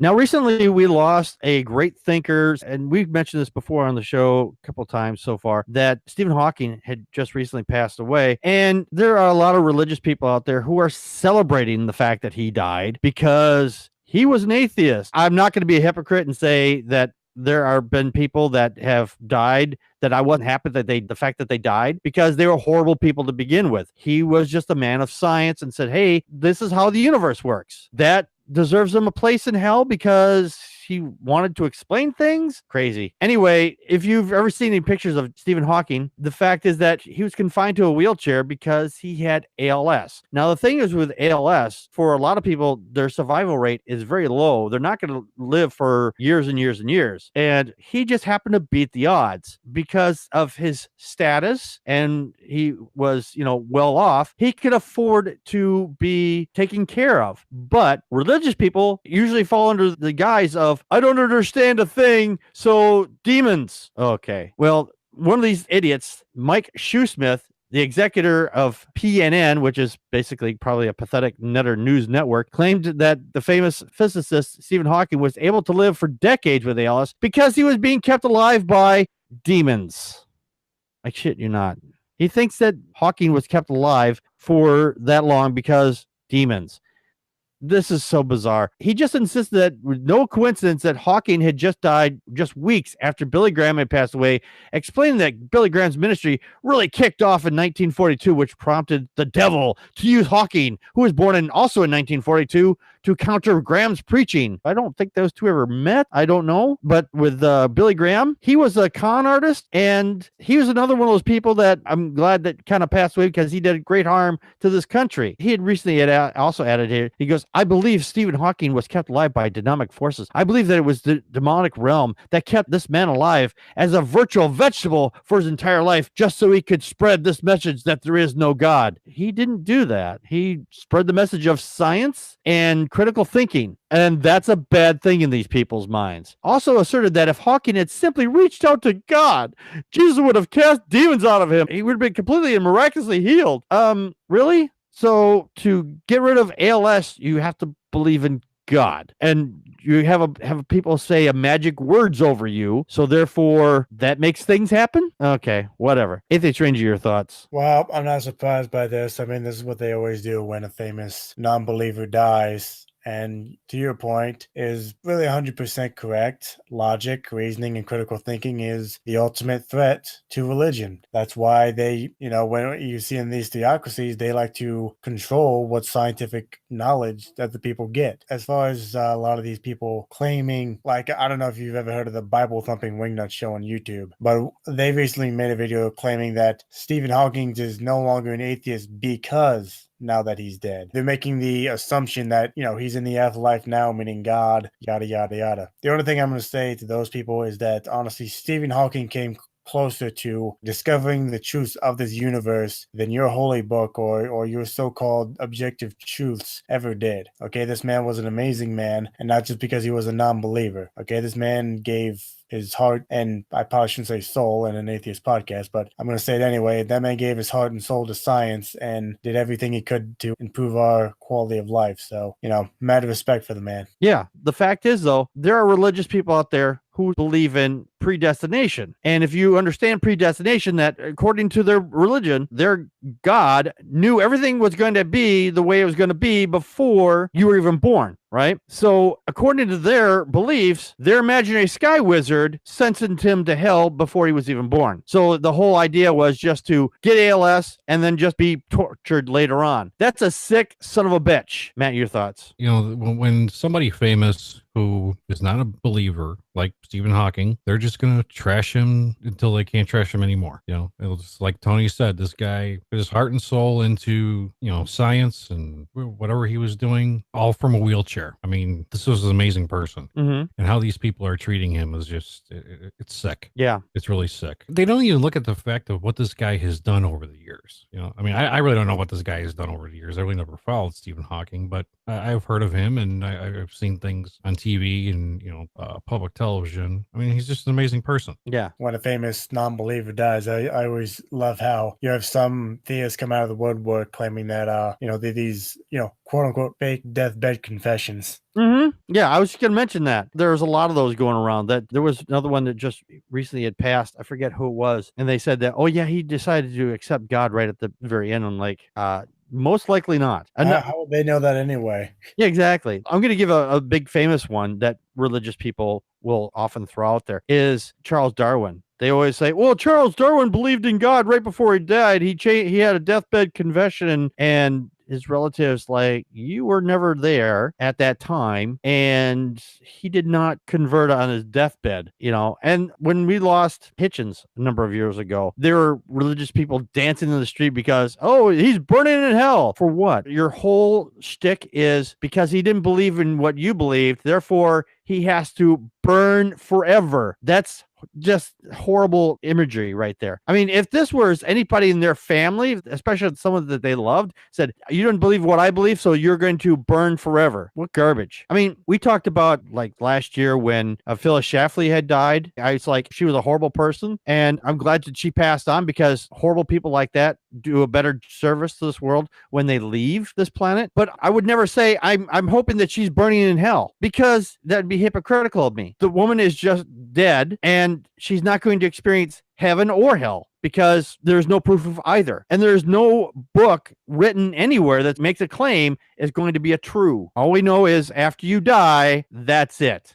Now, recently we lost a great thinker, and we've mentioned this before on the show a couple of times so far, that Stephen Hawking had just recently passed away. And there are a lot of religious people out there who are celebrating the fact that he died because he was an atheist. I'm not going to be a hypocrite and say that there are been people that have died that I wasn't happy that the fact that they died, because they were horrible people to begin with. He was just a man of science and said, hey, this is how the universe works. That deserves him a place in hell because he wanted to explain things. Crazy. Anyway, if you've ever seen any pictures of Stephen Hawking, the fact is that he was confined to a wheelchair because he had ALS. Now, the thing is with ALS, for a lot of people, their survival rate is very low. They're not going to live for years and years and years. And he just happened to beat the odds because of his status, and he was, well off. He could afford to be taken care of. But religious people usually fall under the guise of, I don't understand a thing, so demons. Okay. Well, one of these idiots, Mike Shoesmith, the executor of PNN, which is basically probably a pathetic netter news network, claimed that the famous physicist Stephen Hawking was able to live for decades with ALS because he was being kept alive by demons. I shit you not. He thinks that Hawking was kept alive for that long because demons. This is so bizarre. He just insisted that with no coincidence that Hawking had just died just weeks after Billy Graham had passed away, explaining that Billy Graham's ministry really kicked off in 1942, which prompted the devil to use Hawking, who was born also in 1942, to counter Graham's preaching. I don't think those two ever met. I don't know. But with Billy Graham, he was a con artist, and he was another one of those people that I'm glad that kind of passed away because he did great harm to this country. He had recently also added here, he goes, I believe Stephen Hawking was kept alive by demonic forces. I believe that it was the demonic realm that kept this man alive as a virtual vegetable for his entire life, just so he could spread this message that there is no God. He didn't do that. He spread the message of science and critical thinking, and that's a bad thing in these people's minds. Also asserted that if Hawking had simply reached out to God, Jesus would have cast demons out of him. He would have been completely and miraculously healed. Really? So to get rid of ALS, you have to believe in God, and you have people say a magic words over you, so therefore that makes things happen. Okay, whatever. Atheist Ranger, your thoughts? Well, I'm not surprised by this. I mean, this is what they always do when a famous non-believer dies. And to your point, is really 100% correct. Logic, reasoning, and critical thinking is the ultimate threat to religion. That's why they, when you see in these theocracies, they like to control what scientific knowledge that the people get. As far as a lot of these people claiming, like, I don't know if you've ever heard of the Bible thumping wingnut show on YouTube, but they recently made a video claiming that Stephen Hawking is no longer an atheist because now that he's dead. They're making the assumption that, he's in the afterlife now, meaning God, yada, yada, yada. The only thing I'm going to say to those people is that, honestly, Stephen Hawking came closer to discovering the truths of this universe than your holy book or your so-called objective truths ever did. Okay, this man was an amazing man, and not just because he was a non-believer. Okay, this man gave his heart, and I probably shouldn't say soul in an atheist podcast, but I'm going to say it anyway. That man gave his heart and soul to science and did everything he could to improve our quality of life. So, mad respect for the man. Yeah. The fact is, though, there are religious people out there who believe in predestination. And if you understand predestination, that according to their religion, their God knew everything was going to be the way it was going to be before you were even born, right? So according to their beliefs, their imaginary sky wizard sentenced him to hell before he was even born. So the whole idea was just to get ALS and then just be tortured later on. That's a sick son of a bitch. Matt, your thoughts? When somebody famous who is not a believer, like Stephen Hawking, they're just going to trash him until they can't trash him anymore. It'll just, like Tony said, this guy put his heart and soul into, science and whatever he was doing, all from a wheelchair. I mean, this was an amazing person. Mm-hmm. And how these people are treating him is just, it's sick. Yeah. It's really sick. They don't even look at the fact of what this guy has done over the years. I mean, I really don't know what this guy has done over the years. I really never followed Stephen Hawking, but I've heard of him and I've seen things on TV and, public television. I mean, he's just an amazing person. Yeah. When a famous non-believer dies, I always love how you have some theists come out of the woodwork claiming that these quote unquote fake deathbed confessions. Yeah, I was just going to mention that. There's a lot of those going around. That there was another one that just recently had passed. I forget who it was. And they said that, oh, yeah, he decided to accept God right at the very end. I'm like, most likely not. How would they know that anyway? Yeah, exactly. I'm going to give a big famous one that religious people will often throw out there is Charles Darwin. They always say, well, Charles Darwin believed in God right before he died. He had a deathbed confession, and his relatives like, you were never there at that time, and he did not convert on his deathbed, And when we lost Hitchens a number of years ago, there were religious people dancing in the street because, oh, he's burning in hell. For what? Your whole shtick is because he didn't believe in what you believed, therefore he has to burn forever. That's just horrible imagery right there. I mean, if this was anybody in their family, especially someone that they loved, said, you don't believe what I believe, so you're going to burn forever. What garbage. I mean, we talked about like last year when Phyllis Schlafly had died. I was like, she was a horrible person, and I'm glad that she passed on because horrible people like that do a better service to this world when they leave this planet. But I would never say I'm hoping that she's burning in hell, because that'd be hypocritical of me. The woman is just dead, and she's not going to experience heaven or hell because there's no proof of either. And there's no book written anywhere that makes a claim is going to be a true. All we know is after you die, that's it.